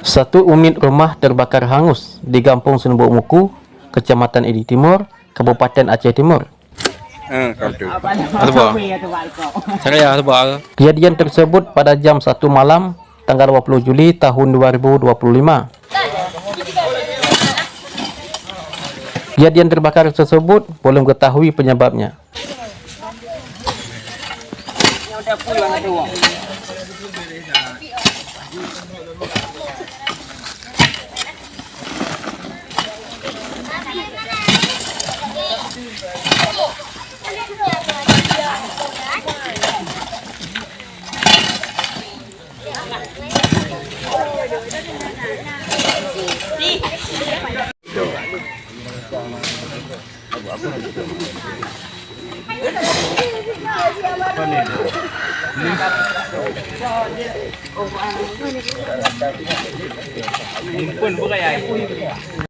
Satu unit rumah terbakar hangus di Kampung Senubuk Muku, Kecamatan Edi Timur, Kabupaten Aceh Timur. Kejadian tersebut pada jam 1 malam tanggal 20 Juli tahun 2025. Kejadian terbakar tersebut belum ketahui penyebabnya.